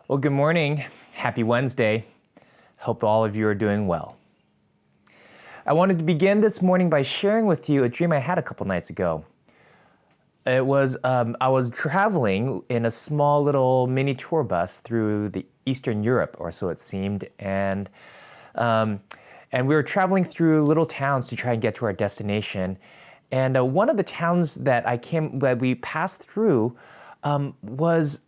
Well, good morning. Happy Wednesday. Hope all of you are doing well. I wanted to begin this morning by sharing with you a dream I had a couple nights ago. I was traveling in a small little mini tour bus through the Eastern Europe, or so it seemed, um, and we were traveling through little towns to try and get to our destination. And one of the towns that we passed through was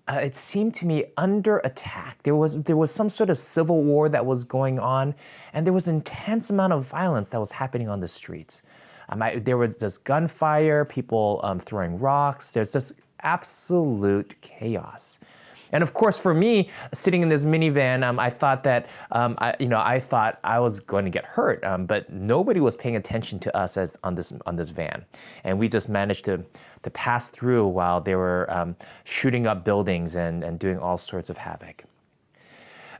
it seemed to me under attack. There was some sort of civil war that was going on, and there was an intense amount of violence that was happening on the streets. There was this gunfire, people throwing rocks. There's this absolute chaos. And of course, for me, sitting in this minivan, I thought that I thought I was going to get hurt, but nobody was paying attention to us as on this van, and we just managed to pass through while they were shooting up buildings and doing all sorts of havoc.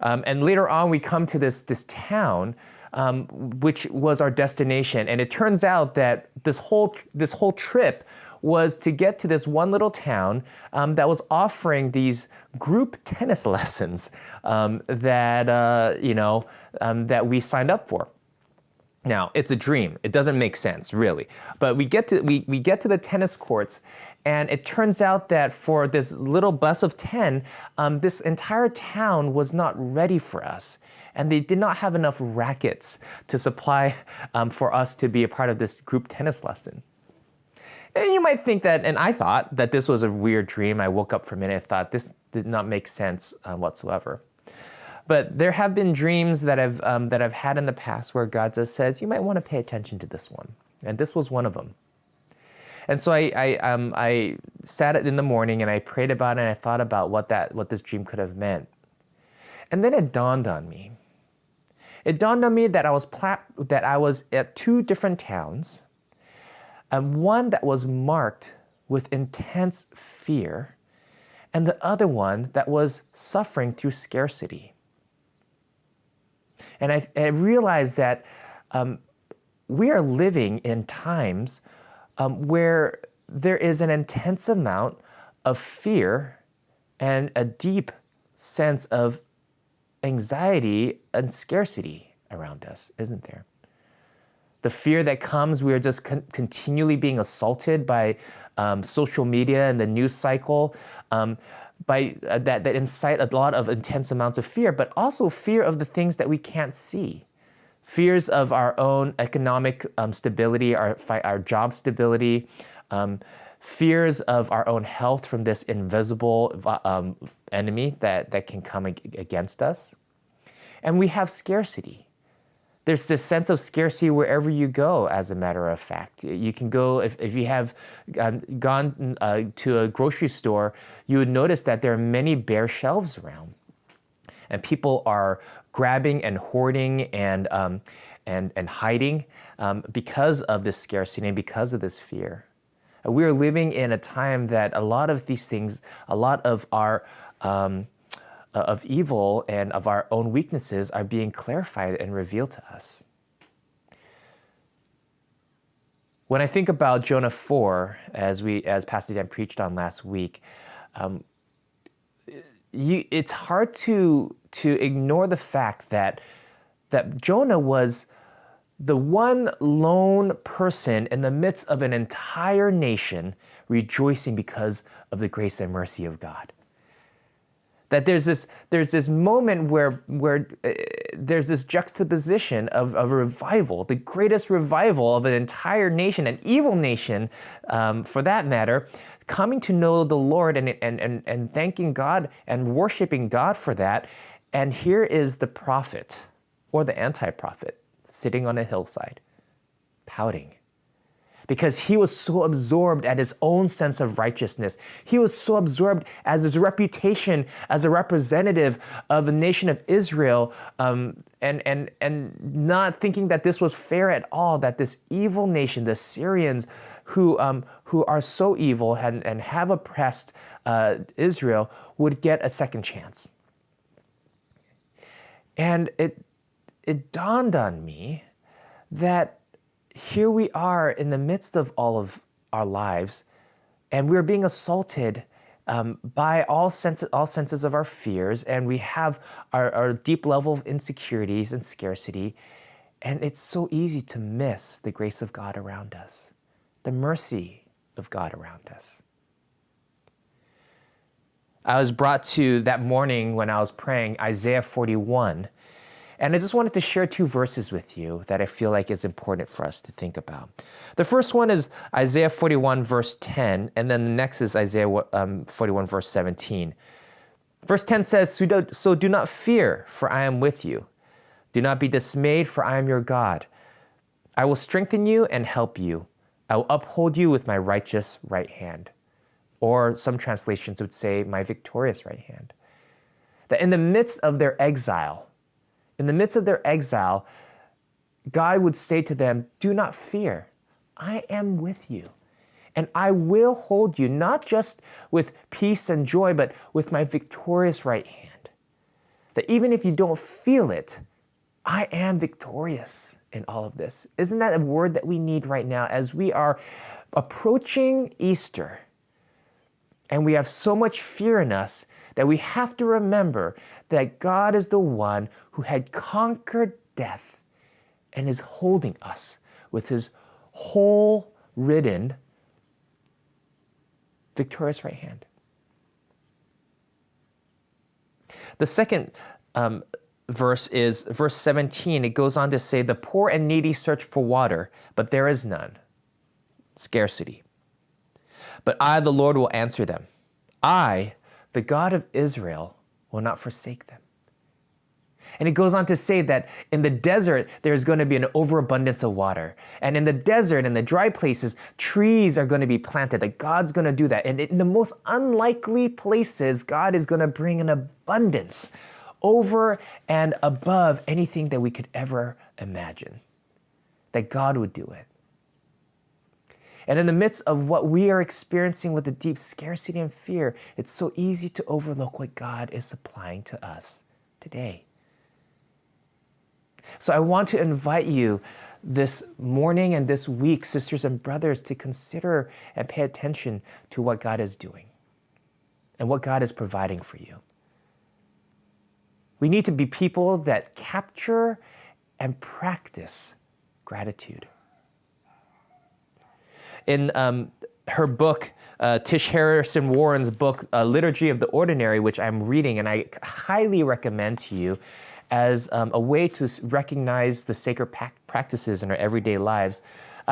And later on, we come to this town, which was our destination, and it turns out that this whole trip was to get to this one little town that was offering these group tennis lessons that we signed up for. Now, it's a dream. It doesn't make sense, really. But we get to the tennis courts, and it turns out that for this little bus of 10, this entire town was not ready for us. And they did not have enough rackets to supply for us to be a part of this group tennis lesson. And you might think that, and I thought that this was a weird dream. I woke up for a minute and thought this did not make sense whatsoever. But there have been dreams that I've had in the past where God just says, you might want to pay attention to this one. And this was one of them. And so I sat in the morning and I prayed about it and I thought about what this dream could have meant. And then it dawned on me. It dawned on me that I was at two different towns, and one that was marked with intense fear, and the other one that was suffering through scarcity. And I realized that we are living in times where there is an intense amount of fear and a deep sense of anxiety and scarcity around us, isn't there? The fear that comes, we are just continually being assaulted by social media and the news cycle, that incite a lot of intense amounts of fear, but also fear of the things that we can't see. Fears of our own economic stability, our job stability, fears of our own health from this invisible enemy that can come against us. And we have scarcity. There's this sense of scarcity wherever you go, as a matter of fact. You can go, if you have gone to a grocery store, you would notice that there are many bare shelves around. And people are grabbing and hoarding and hiding because of this scarcity and because of this fear. We are living in a time that a lot of these things, a lot of our of evil and of our own weaknesses are being clarified and revealed to us. When I think about Jonah 4, as Pastor Dan preached on last week, it's hard to ignore the fact that Jonah was the one lone person in the midst of an entire nation rejoicing because of the grace and mercy of God. That there's this moment where there's this juxtaposition of a revival, the greatest revival of an entire nation, an evil nation, for that matter, coming to know the Lord and thanking God and worshiping God for that. And here is the prophet, or the anti-prophet, sitting on a hillside, pouting. Because he was so absorbed at his own sense of righteousness. He was so absorbed as his reputation as a representative of the nation of Israel, and not thinking that this was fair at all, that this evil nation, the Syrians, who are so evil and have oppressed Israel, would get a second chance. And it dawned on me that here we are in the midst of all of our lives, and we're being assaulted by all senses of our fears, and we have our deep level of insecurities and scarcity, and it's so easy to miss the grace of God around us, the mercy of God around us. I was brought to that morning when I was praying Isaiah 41, and I just wanted to share two verses with you that I feel like is important for us to think about. The first one is Isaiah 41 verse 10, and then the next is Isaiah 41 verse 17. Verse 10 says, "So do not fear, for I am with you. Do not be dismayed, for I am your God. I will strengthen you and help you. I will uphold you with my righteous right hand." Or some translations would say, my victorious right hand. That in the midst of their exile, God would say to them, do not fear. I am with you. And I will hold you, not just with peace and joy, but with my victorious right hand. That even if you don't feel it, I am victorious in all of this. Isn't that a word that we need right now as we are approaching Easter? And we have so much fear in us that we have to remember that God is the one who had conquered death and is holding us with his whole ridden, victorious right hand. The second verse is verse 17. It goes on to say, "The poor and needy search for water, but there is none." Scarcity. "But I, the Lord, will answer them. I, the God of Israel, will not forsake them." And it goes on to say that in the desert, there's going to be an overabundance of water. And in the desert, in the dry places, trees are going to be planted. That God's going to do that. And in the most unlikely places, God is going to bring an abundance over and above anything that we could ever imagine. That God would do it. And in the midst of what we are experiencing with the deep scarcity and fear, it's so easy to overlook what God is supplying to us today. So I want to invite you this morning and this week, sisters and brothers, to consider and pay attention to what God is doing and what God is providing for you. We need to be people that capture and practice gratitude. In her book, Tish Harrison Warren's book, Liturgy of the Ordinary, which I'm reading and I highly recommend to you as a way to recognize the sacred practices in our everyday lives,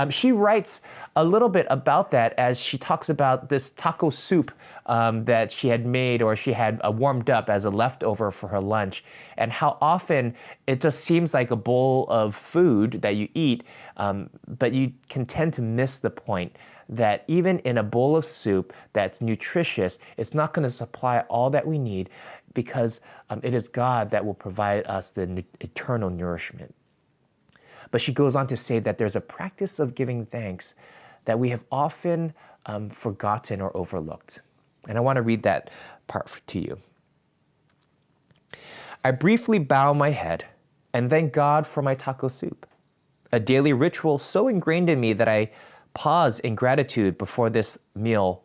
she writes a little bit about that as she talks about this taco soup that she had made or she had warmed up as a leftover for her lunch, and how often it just seems like a bowl of food that you eat, but you can tend to miss the point that even in a bowl of soup that's nutritious, it's not going to supply all that we need because it is God that will provide us the eternal nourishment. But she goes on to say that there's a practice of giving thanks that we have often forgotten or overlooked. And I want to read that part to you. "I briefly bow my head and thank God for my taco soup, a daily ritual so ingrained in me that I pause in gratitude before this meal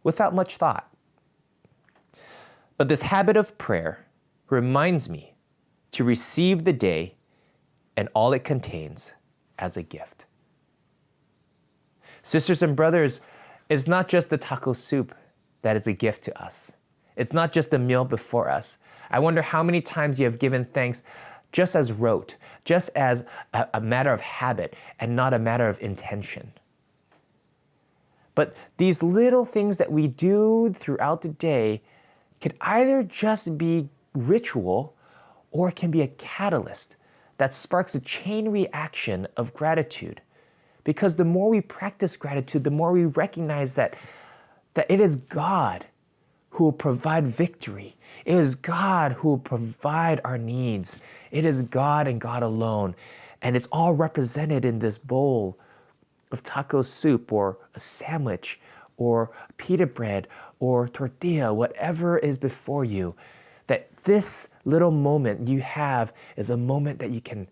without much thought. But this habit of prayer reminds me to receive the day and all it contains as a gift." Sisters and brothers, it's not just the taco soup that is a gift to us. It's not just the meal before us. I wonder how many times you have given thanks just as rote, just as a matter of habit and not a matter of intention. But these little things that we do throughout the day can either just be ritual or it can be a catalyst that sparks a chain reaction of gratitude. Because the more we practice gratitude, the more we recognize that it is God who will provide victory. It is God who will provide our needs. It is God and God alone. And it's all represented in this bowl of taco soup or a sandwich or pita bread or tortilla, whatever is before you, that this little moment you have is a moment that you can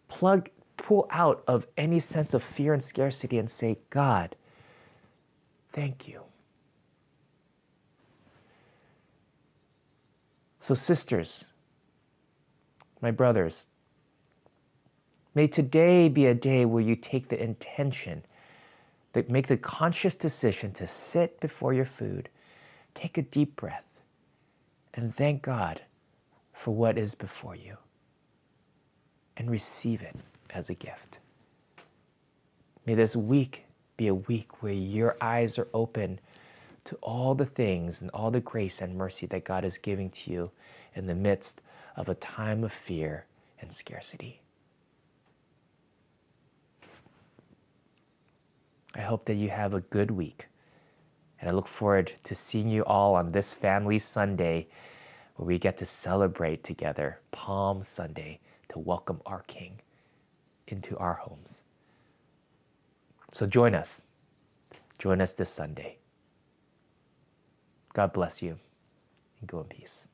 pull out of any sense of fear and scarcity and say, God, thank you. So sisters, my brothers, may today be a day where you take the intention, that make the conscious decision to sit before your food, take a deep breath, and thank God for what is before you, and receive it as a gift. May this week be a week where your eyes are open to all the things and all the grace and mercy that God is giving to you in the midst of a time of fear and scarcity. I hope that you have a good week, and I look forward to seeing you all on this Family Sunday where we get to celebrate together Palm Sunday to welcome our King into our homes. So join us. Join us this Sunday. God bless you, and go in peace.